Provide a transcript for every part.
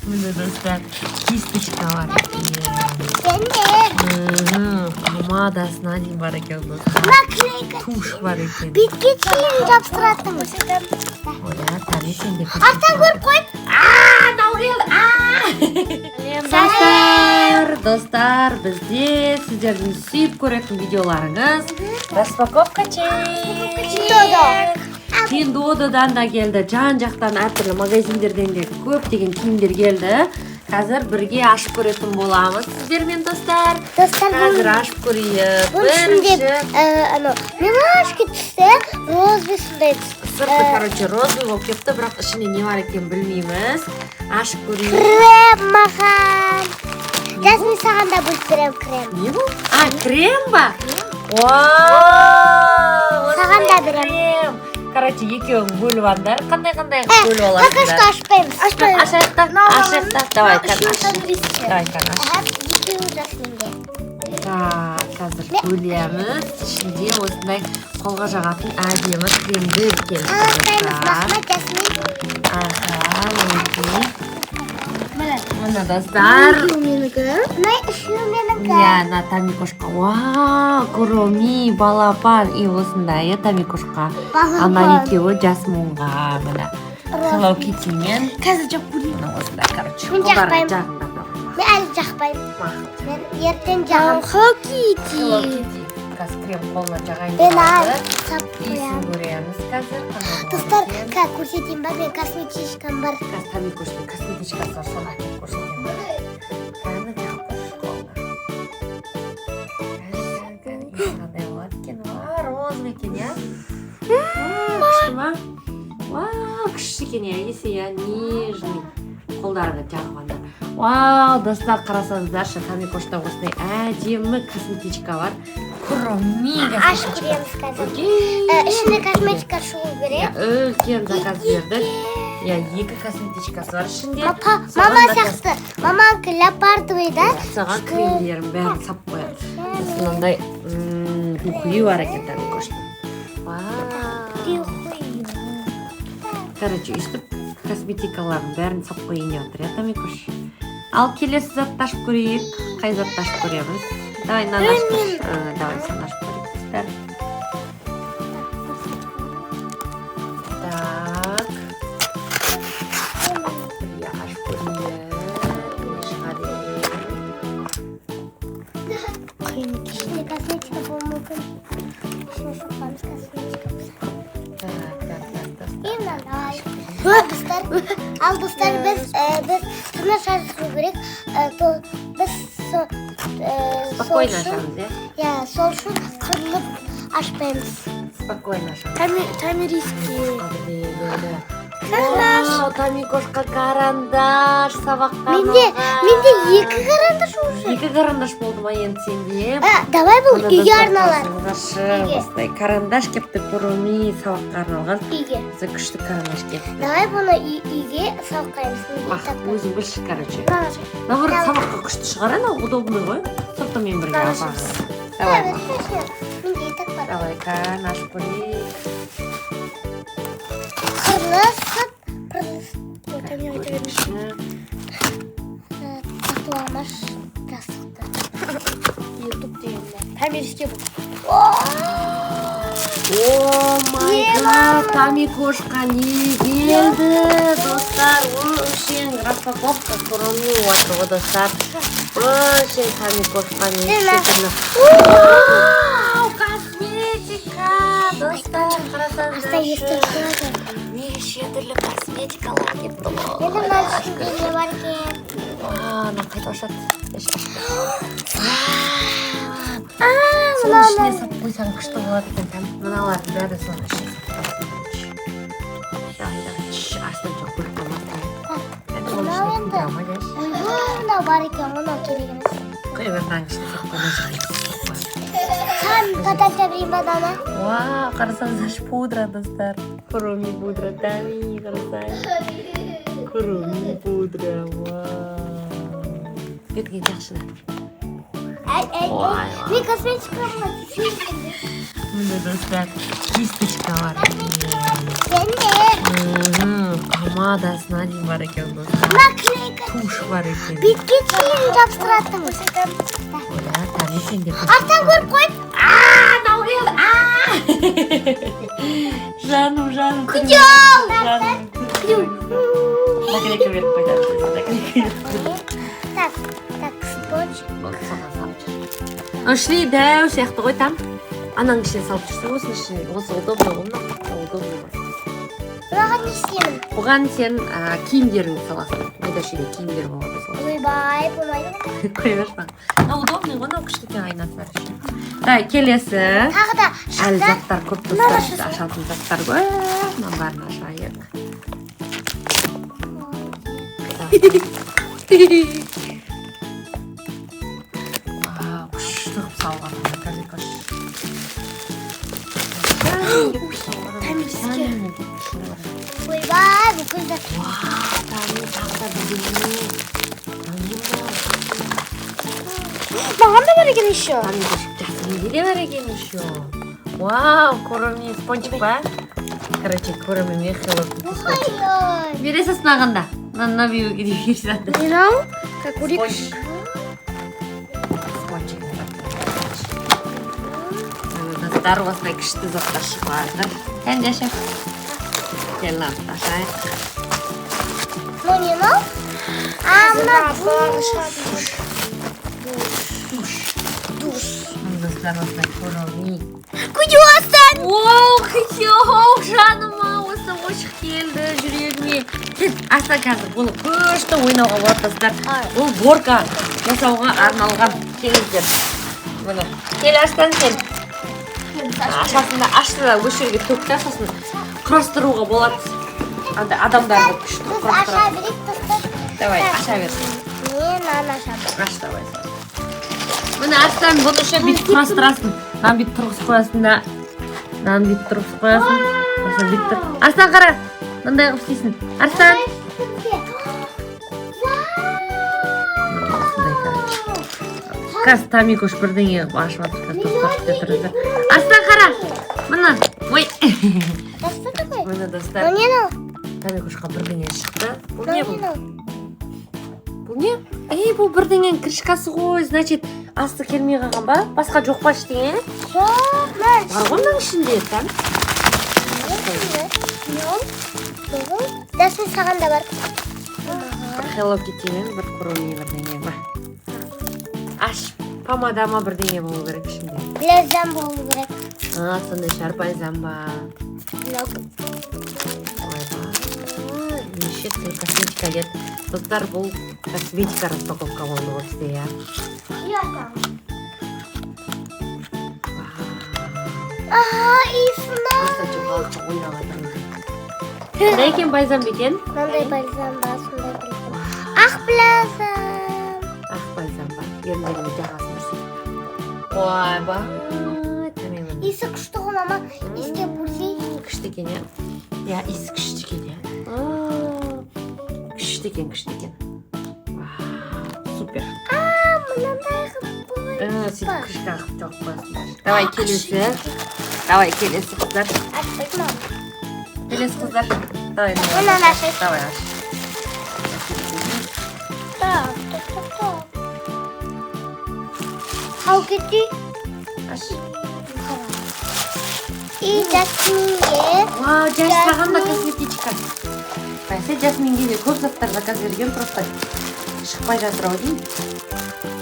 Міне достар, кисточка бар. Помадасына дейін бар екен достар. Наклейка. Туш бар екен. Бетке дейін жапсыратыңыз. Оя, тани сен де Артан көріп қойып. Достар, бізде сіздердің сүйіп көретін видеоларыңыз распаковка чек. Пиндододан да келді, жан жақтан әртүрлі магазиндерден де көптеген киімдер келді. Қазір бірге ашып көретін боламыз сіздермен достар. Қазір ашып көрейік. Бұның ішінде милашки түсті, розовый сондай түсті. Сырты, короче, розовый болып кепті, бірақ ішінде не бар екен білмейміз. Ашып көрейік. Крем маған. Жасмин саған да бөліп берем крем. Не бұл? Крем ба? Саған да берем. Короче, екеуің бөліп алыңдар. Қандай бөліп аласыңдар? Какашты ашпаймыз. Ашайықтар. Давай, кән аш. Екеуі жасминге. Қазір бөлеміз. Ішінде осындай қолға жағатын әдемі кремдер келді. Аластаймыз, махмет жасмин. Мына достар. Менікі. Үшеуі менікі. Мына тамикошка. Куроми, балапан. И осындай тамикошка. Ана екеуі жасмунға. Мына Hello Kitty мен. Қазір жақ көрейін. Мына осындай, короче. Мен жақпаймын. Мен әлі жақпаймын. Мен ертең жағам. Hello Kitty. Hello Kitty. Қазір крем қолына жағайын. Мен әлі сап Иісін қоямын. көреміз қазір. Достар, көрсетейін ба, мен косметичкам бар. Қазір тамикошка косметичкасы бар, соны әкеліп көрсетемін. Кәні жағып көрші қолына. Кәні қандай болады екен. Розовый екен, я? Күшті ма? Күшті екен, я. Есі, я, нежный. Қолдарына жағғанда. Достар, қарасаңыздаршы, тамикошта осындай әдемі косметичка бар. Куроми Ашып көреміз қазір. Ішінде косметика шығу керек. Үлкен заказ бердік. Екі косметичкасы бар ішінде. Мама сияқты. Маманкі леопардовый да. Саған кремдерін бәрін сап қояды. Осындай духи бар екен тамикошта. Короче, үстіп косметикаларын бәрін сап қойын жатыр, я тамикош. Ал келесі затты ашып көрейік. Қай затты ашып көреміз? Давай, мынаны ашып көрейік. Давай, сын ашып көрейік. Так. Я ашып көрейік. Не шығады? Ішінде косметика болу мүмкін. Ішінде шықпамыз косметика болса. Ал достар, біз тырнақ жазу керек. Біз Спокойно ашамыз, я? Сол үшін қырылып ашпаймыз. Спокойно ашамыз. Тамириски. Тамикошка карандаш, сабаққа Менде екі карандаш уже. Екі карандаш болды ма енді сенде? Давай бұл үйге арналар. Осындай карандаш кепті, Куроми сабаққа арналған. Үйге. Күшті карандаш кепті. Давай бұны үйге сабаққаймыз. Өзің білші, короче. Наоборот, сабаққа күшті шығар, ана удобный ғой. Сыртымен бірге алғаныз. Давай, Менде и так бар. давай-ка, наш көрейік. Қырлысып, татуамаш жасықты. Ютуб дегенде. Тамириске бұл. О май гад, тамикошка не келді, достар. Өшен распаковка Куроми отыр ғой, достар. Өшен тамикошка не келді. Косметика, достар, қарасаңыздаршы. Неше түрлі косметикалар кепті ғой. Енді мына ішінде не бар екен? Мына қайта ашады. Соның ішіне сап қойсаң күшті болады екен. Мыналардың бәрі соның ішіне сап қойсаң. Давай, астын жоқ көріп қалмастан. Мынау бар екен, мынау керек емес. Қой бәрінің ішіне сап қоймасаң. Саған подарка берейін ба, Дана? Қарасаңыздаршы, пудра, достар. Куроми пудра, тами, қарасаң. Куроми пудра, бетіңе жақшы да. Мен косметика бар. Міне достар, кисточка бар. Сенде. помадасына дейін бар екен достар. Наклейка. Туш бар екен. Бетке чейін жабыстыратынбыз. Оля, тани сендер. Артан көріп қойып. Мынау келді. Жаным. Күдел. Наклейка беріп қойды. Так, скотч. Ашли дәу сияқты ғой там. Ананың ішіне салып жүрсің, осының ішіне. Осы удобно ғой мына. Удобно. Бұған не істеймін? Бұған сен киімдеріңді саласың. Майда-шүйде киімдер болады сол. Ойбай, болмайды. Қоя берші. Удобный ғой, мынау күшті айнасы бар іші. Да, келесі. Тағы да Әлі шықты. заттар көп достар. Ашатын заттар ғой. Мынау барын ашайық. Вау, күшті қып салған. Ойбай, бүкіл зат. Вау, тағы да бірдеңе. Маған да бар екен еще. Неге де бар екен еще? Вау, көрімне спончик ба? Короче, көріміне Hello Kitty спончик. Ой-ой. Бересіз мағанда. На бүйеге де берседі. You know? Как урик. Спончик. Достар осылай күшті заттар шығып жатыр. Кәндеші. Келін ашайық. Ну не ну? Мына душ. Достар осылай көрімне. Күдеуастан. Оу, қытеу, жаныма осы ғошық келді жүрегіме. Аса қазір бұны күшті ойнауға болады достар. Бұл горка жасауға арналған. Келіңіздер. Бұны. Кел аштан кел. Ашасында ашты да өш жерге төкті, сосын құрастыруға болады. Адамдарды күшті Біз аша құрастырады. берейік достар. Давай, аша берсін. Мен ашамын. Аш давай. Міне аштан бұны еще бүйтіп құрастырасың. Нан бүйтіп тұрғызып қоясың да. Нан бүйтіп тұрғызып қоясың. Сосын бүйтіп. Арыстан қара. Мындай қылып істейсің. Арыстан. Қазір Тамикош бірдеңе ашып жатыр. Арыстан қара. Мына. Ой. Достар такой? Міне достар. Ну не ну? Тамикошқа бірдеңе шықты. Бұл Ну не не бұл? ну? Бұл не? Бұл бірдеңенің крышкасы ғой. Значит, асты келмей қалған ба? Басқа жоқ па ештеңе? Жоқ, мәш. Бар ғой мынаның ішінде, там. Дасын саған да бар. Hello Kitty'мен бір кроме бірдеңе бар. Аш, помадама бірдеңе болу керек ішінде. Білезем болу керек. Сондай шарпайзам ба. Неше түрлі косметика келеді. Достар, бұл косметика распаковка болды ғой бізде, иә. Исына. Кстати, балыққа ойнап жатырмыз. Қандай екен бальзам бекен? Мынандай бальзам ба, сондай бальзам. Ақ бальзам. Ақ бальзам ба. Еріндеріңе жағасын жүрсін. Ой, ба. Тәмемен. Иісі күшті ғой, мама. Иіскеп көрсей. Күшті екен, иә. Иә, иісі күшті екен, иә. Күшті екен. Супер. Мынандай қып қой. Сөйтіп күшті ағып жағып қоясың. Давай, келесі. Давай, келесі қыздар. Ашпайды ма? Келесі қыздар. Давай, Мынаны ашайық. Давай, аш. Так. Hello Kitty. Аш. И Жасминге. Вау, Жас саған да косметичка. Бәсе, Жасминге де көп заттар заказ берген, просто шықпай жатыр ау деймін.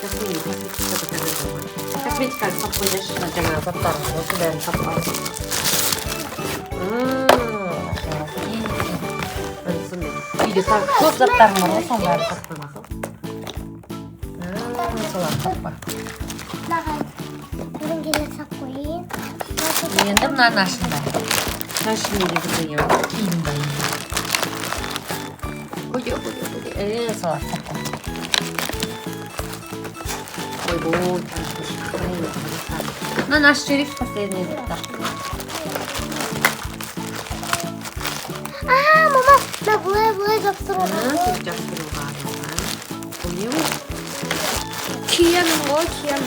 Жасминге косметичка заказ берген. Косметиканы сап қойдашы, жаңа заттарын осы бәрін сап алып. Үйде көп заттарың бар ғой, соның бәрін сап қоймасың. Солар саппа. Бүгін келе сап қойын. Енді мынаны ашында. Ашында бірдеңе бар. Киім бар. Көде. Солар саппа. Ой, мынаны ашып жіберейікші последний заттар. Мама, мен бұлай жапсыруға. Сөйтіп жапсыруға арналған. Бұл не бұл? Киім ғой, киім.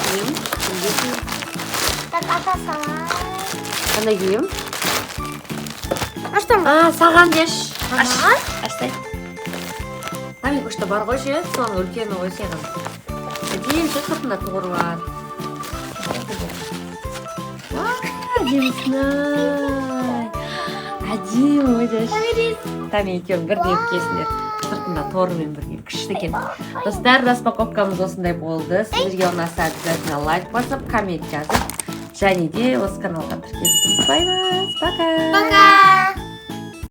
Киім? Кімге киім? Так, ата сала. Қандай киім? Аштым. Саған еш. Аштай. Тами күшті бар ғой ше, соның үлкені ғой сенің. Әдейін ше сыртында тұғыры бар. Әдемісін-ай. Әдем өйдеш. Тами екеуің бірдей өпкесіңдер. Сыртында торымен бірге күшті екен. Достар, распаковкамыз осындай болды. Сіздерге ұнаса обязательно лайк басып, коммент жазып, және де осы каналға тіркелуді ұмытпаңыз. Пока! Пока!